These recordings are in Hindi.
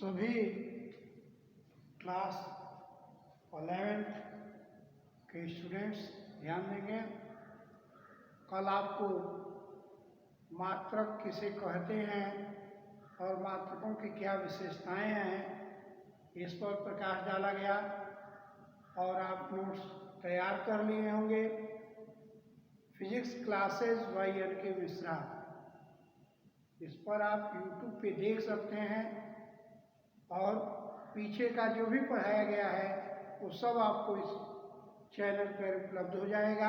सभी क्लास 11th के स्टूडेंट्स ध्यान देंगे। कल आपको मात्रक किसे कहते हैं और मात्रकों की क्या विशेषताएं हैं इस पर प्रकाश डाला गया और आप नोट्स तैयार कर लिए होंगे। Physics classes bye NK. Mishra, इस पर आप YouTube पे देख सकते हैं और पीछे का जो भी पढ़ाया गया है वो सब आपको इस चैनल पर उपलब्ध हो जाएगा।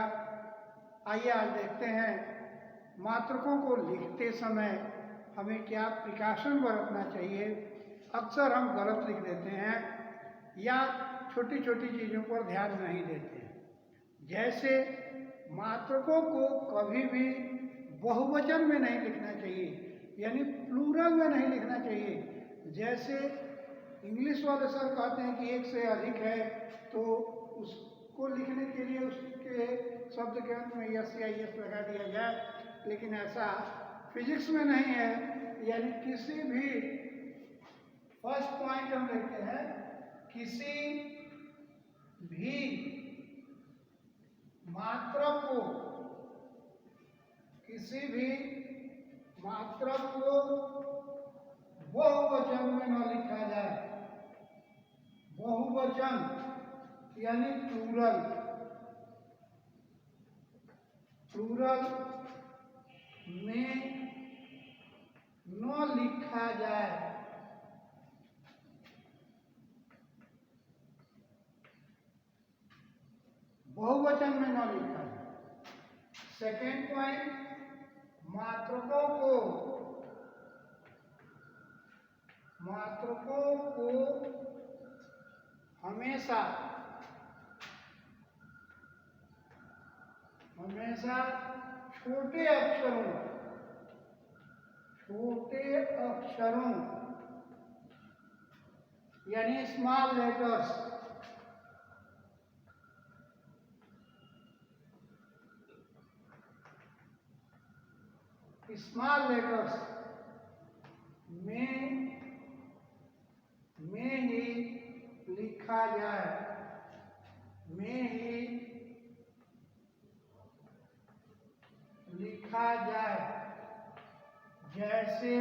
आइए आज देखते हैं मात्रकों को लिखते समय हमें क्या प्रिकॉशन बरतना चाहिए। अक्सर हम गलत लिख देते हैं या छोटी छोटी चीज़ों पर ध्यान नहीं देते हैं। जैसे मात्रकों को कभी भी बहुवचन में नहीं लिखना चाहिए, यानी प्लूरल में नहीं लिखना चाहिए। जैसे इंग्लिश वाले सर कहते हैं कि एक से अधिक है तो उसको लिखने के लिए उसके शब्द के अंत में यस या यस लगा दिया जाए, लेकिन ऐसा फिजिक्स में नहीं है। यानी किसी भी फर्स्ट पॉइंट हम लेते हैं, किसी भी मात्रक को बहुवचन में न लिखा जाए। बहुवचन यानी प्लूरल में न लिखा जाए। बहुवचन में न लिखा जाए। सेकेंड पॉइंट, मात्रकों को हमेशा छोटे अक्षरों यानी स्मॉल लेटर्स में ही लिखा जाए। जैसे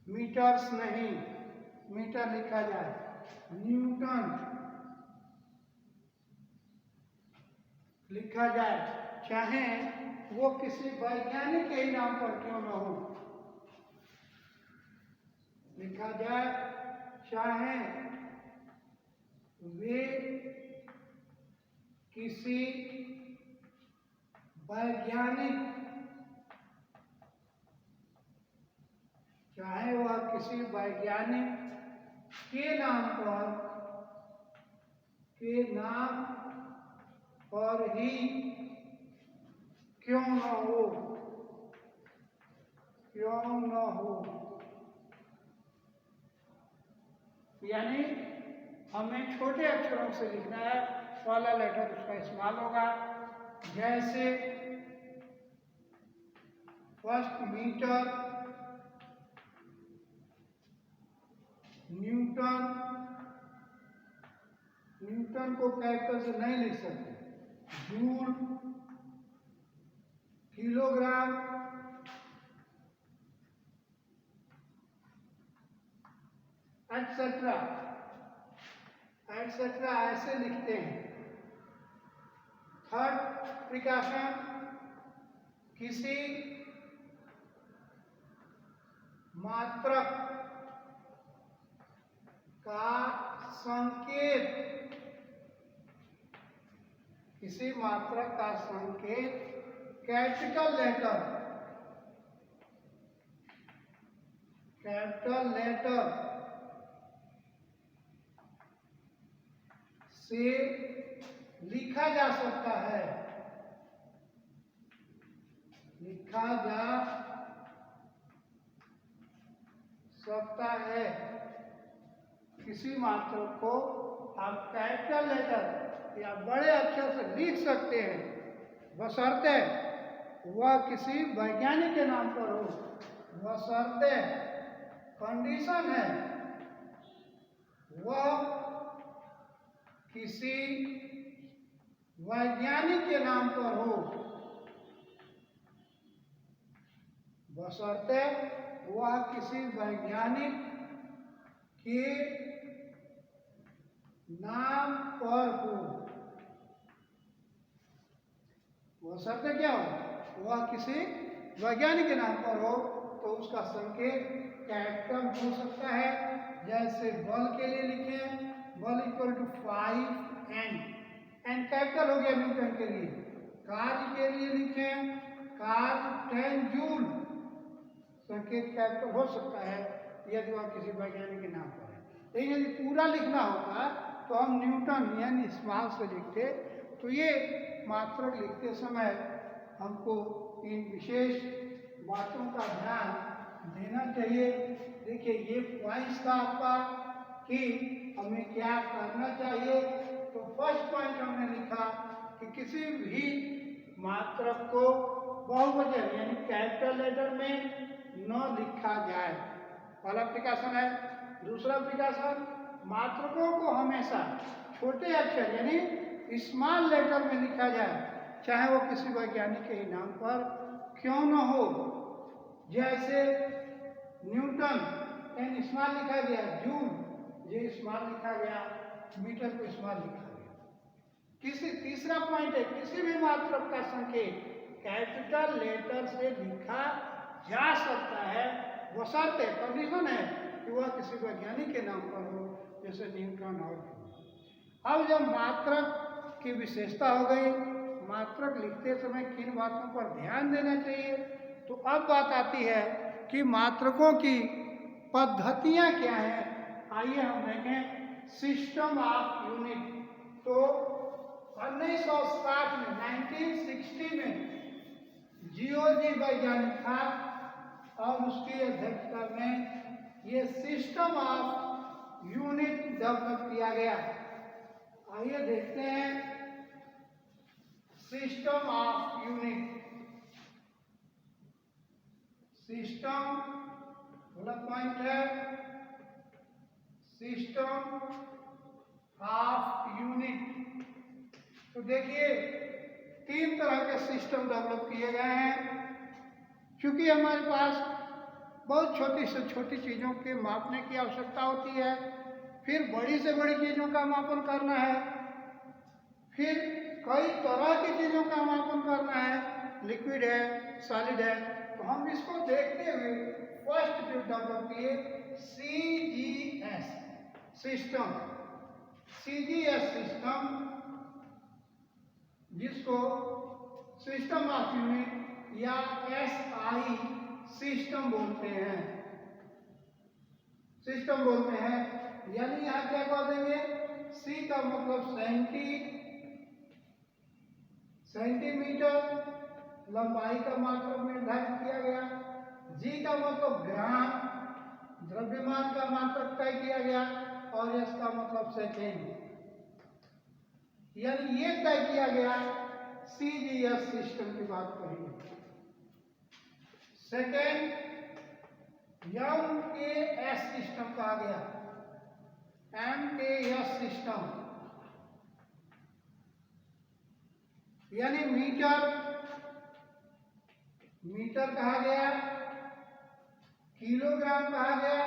मीटर्स नहीं, मीटर लिखा जाए। न्यूटन लिखा जाए, चाहे वो किसी वैज्ञानिक के ही नाम पर क्यों न हो लिखा जाए, चाहे वे किसी वैज्ञानिक के नाम पर ही क्यों न हो। यानी हमें छोटे अक्षरों से लिखना है, पहला लेटर उसका इस्तेमाल होगा। जैसे फर्स्ट मीटर, न्यूटन को कैपिटल से नहीं लिख सकते। जूल, किलोग्राम, एटसेट्रा ऐसे लिखते हैं। थर्ड प्रिकॉशन, किसी मात्रक का संकेत कैपिटल लेटर से लिखा जा सकता है। किसी मात्रक को आप कैपिटल लेटर या बड़े अक्षर से लिख सकते हैं, बशर्ते वह किसी वैज्ञानिक के नाम पर हो, वह शर्त कंडीशन है, वह किसी वैज्ञानिक के नाम पर हो, बशर्ते वह किसी वैज्ञानिक के नाम पर हो। बशर्ते क्या हो, वह किसी वैज्ञानिक के नाम पर हो, तो उसका संकेत कैपिटल हो सकता है। जैसे बल के लिए लिखें, बल equal to 5N, N capital हो गया न्यूटन के लिए। कार्य के लिए लिखें, कार्य 10 जूल, संकेत कैपिटल हो सकता है यदि वह किसी वैज्ञानिक के नाम पर है। लेकिन यदि पूरा लिखना होता तो हम न्यूटन यानी स्मॉल से लिखते। तो ये मात्रक लिखते समय हमको इन विशेष बातों का ध्यान देना चाहिए। देखिए ये पॉइंट्स था आपका कि हमें क्या करना चाहिए। तो फर्स्ट पॉइंट हमने लिखा कि किसी भी मात्रक को बहुवचन यानी कैपिटल लेटर में न लिखा जाए, पहला प्रिकॉशन है। दूसरा प्रिकॉशन, मात्रकों को हमेशा छोटे अक्षर यानी स्मॉल लेटर में लिखा जाए, चाहे वो किसी वैज्ञानिक के नाम पर क्यों न हो। जैसे न्यूटन एन स्मॉल लिखा गया, जूल ये स्मॉल लिखा गया, मीटर को स्मॉल लिखा गया। तीसरा पॉइंट है, किसी भी मात्रक का संकेत कैपिटल लेटर से लिखा जा सकता है, बशर्ते कंडीशन है कि वह किसी वैज्ञानिक के नाम पर हो, जैसे न्यूटन और जूल। अब जब मात्रक की विशेषता हो गई, मात्रक लिखते समय किन बातों पर ध्यान देना चाहिए, तो अब बात आती है कि मात्रकों की पद्धतियां क्या हैं। आइए हम देखें सिस्टम ऑफ यूनिट। तो 1960 में 1960 में जियोलॉजी वैज्ञानिक था और उसकी अध्यक्षता में ये सिस्टम ऑफ यूनिट डेवलप किया गया। आइए देखते हैं सिस्टम ऑफ यूनिट। सिस्टम मतलब पॉइंट है सिस्टम ऑफ यूनिट। तो देखिए 3 तरह के सिस्टम डेवलप किए गए हैं। क्योंकि हमारे पास बहुत छोटी से छोटी चीज़ों के मापने की आवश्यकता होती है, फिर बड़ी से बड़ी चीज़ों का मापन करना है, फिर कई तरह की चीज़ों का मापन करना है, लिक्विड है, सॉलिड है। तो हम इसको देखते हुए फर्स्ट जो डेवलप किए CGS सिस्टम। CGS सिस्टम, जिसको सिस्टम ऑफ यूनिट या SI सिस्टम बोलते हैं, सिस्टम बोलते हैं। यानी यहाँ क्या कह देंगे, C का मतलब सेंटीमीटर लंबाई का मात्रक निर्धारित किया गया, G का मतलब ग्राम द्रव्यमान का मात्रक तय किया गया, और S का मतलब सेकेंड। यानी ये तय किया गया CGS सिस्टम की बात करेंगे। सेकेंड MKS सिस्टम कहा गया, MKS सिस्टम यानी मीटर कहा गया, किलोग्राम कहा गया,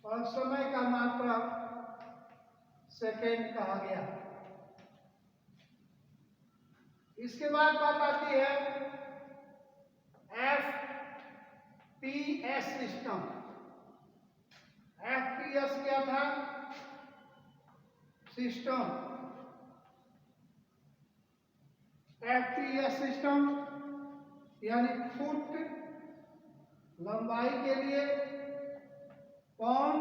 और समय का मात्रक सेकेंड कहा गया। इसके बाद बात आती है FPS सिस्टम। FPS क्या था, सिस्टम। FPS सिस्टम यानी फुट लंबाई के लिए, पाउंड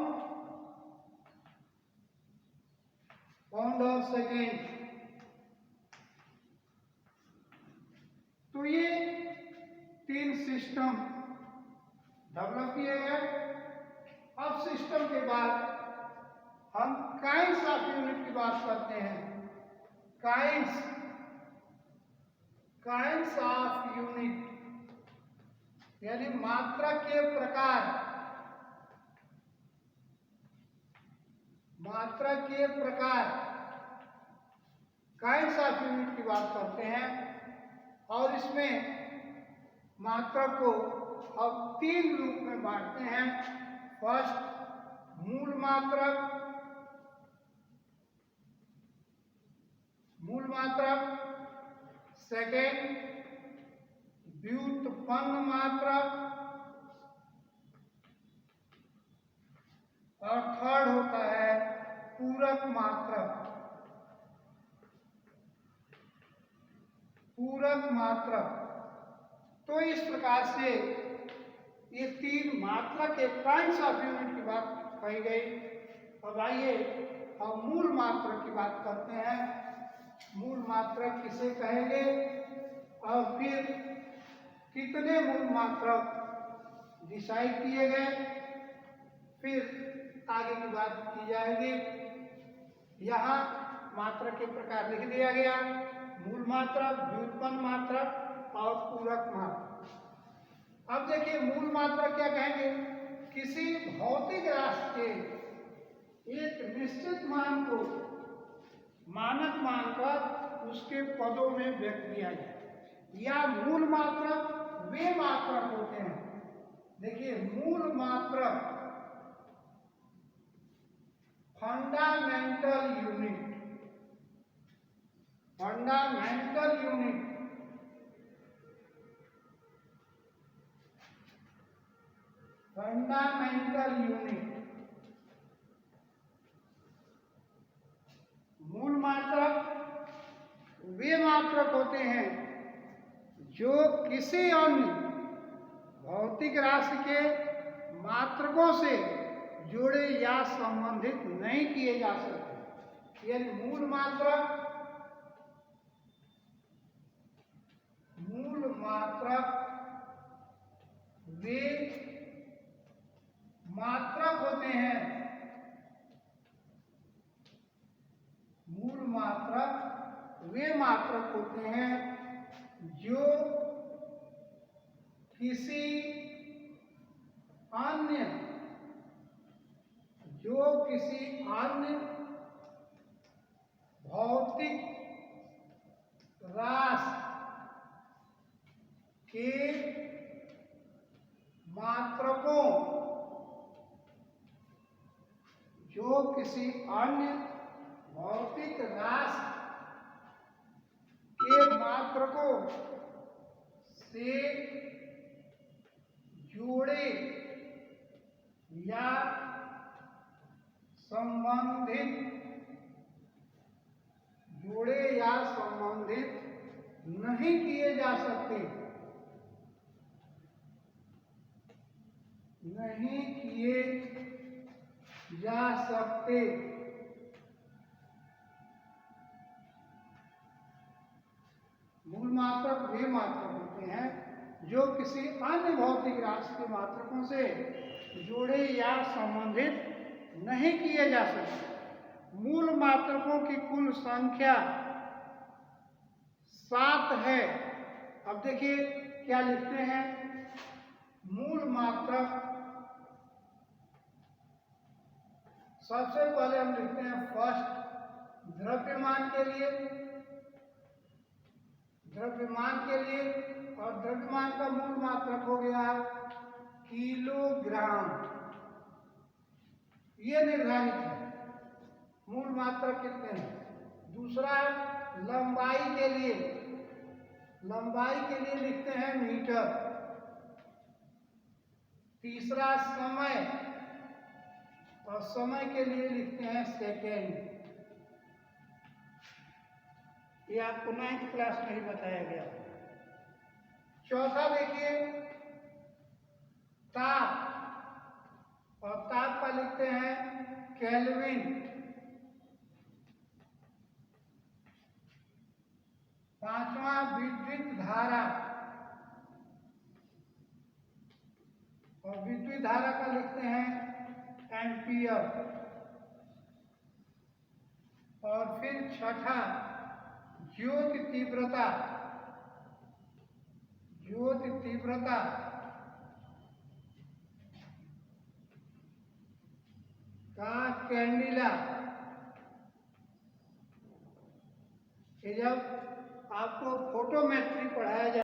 और सेकेंड। तो ये 3 सिस्टम डेवलप किए गए। अब सिस्टम के बाद हम काइंड्स ऑफ यूनिट की बात करते हैं। काइंड्स ऑफ यूनिट, यानी मात्रा के प्रकार, मात्रा के प्रकार काइंड्स ऑफ यूनिट की बात करते हैं। और इसमें मात्रा को अब 3 रूप में बांटते हैं। फर्स्ट मूल मात्रक, सेकेंड व्युत्पन्न मात्रक, और थर्ड होता है पूरक मात्रक। तो इस प्रकार से ये 3 मात्रा के काइंड्स ऑफ यूनिट की बात कही गई। अब आइए हम मूल मात्रक की बात करते हैं। मूल मात्रक किसे कहेंगे और फिर कितने मूल मात्रक डिसाइड किए गए, फिर आगे की बात की जाएगी। यहाँ मात्रक के प्रकार लिख दिया गया, मूल मात्रक, व्युत्पन्न मात्रक और पूरक मात्रक। अब देखिए मूल मात्रक क्या कहेंगे, किसी भौतिक राशि के एक निश्चित मान को मानक मानकर उसके पदों में व्यक्त किया जाए। या मूल मात्रक वे मात्रक होते हैं, देखिए मूल मात्रक फंडामेंटल यूनिट, मूल मात्रक वे मात्रक होते हैं जो किसी अन्य भौतिक राशि के मात्रकों से जुड़े या संबंधित नहीं किए जा सकते। यानी मूल मात्रक वे मात्रक होते हैं, मूल मात्रक वे मात्रक होते हैं जो किसी अन्य भौतिक राशि के मात्रकों, जो किसी अन्य भौतिक राशि के मात्रकों से जुड़े या संबंधित नहीं किए जा सकते, मूल मात्रक वे मात्रक होते हैं जो किसी अन्य भौतिक राशि के मात्रकों से जुड़े या संबंधित नहीं किए जा सकते। मूल मात्रकों की कुल संख्या 7 है। अब देखिए क्या लिखते हैं, मूल मात्रक सबसे पहले हम लिखते हैं फर्स्ट द्रव्यमान के लिए, और द्रव्यमान का मूल मात्रक हो गया किलोग्राम, ये निर्धारित है मूल मात्रक कितने हैं। दूसरा लंबाई के लिए लिखते हैं मीटर। तीसरा समय, और समय के लिए लिखते हैं सेकेंड। ये आपको 9th क्लास में ही बताया गया। चौथा देखिए ताप, और ताप का लिखते हैं केल्विन। पांचवा विद्युत धारा, और विद्युत धारा का लिखते हैं एम्पियर। और फिर छठा ज्योति तीव्रता, ज्योति तीव्रता का कैंडिला। ये जब आपको फोटोमेट्री पढ़ाया जाए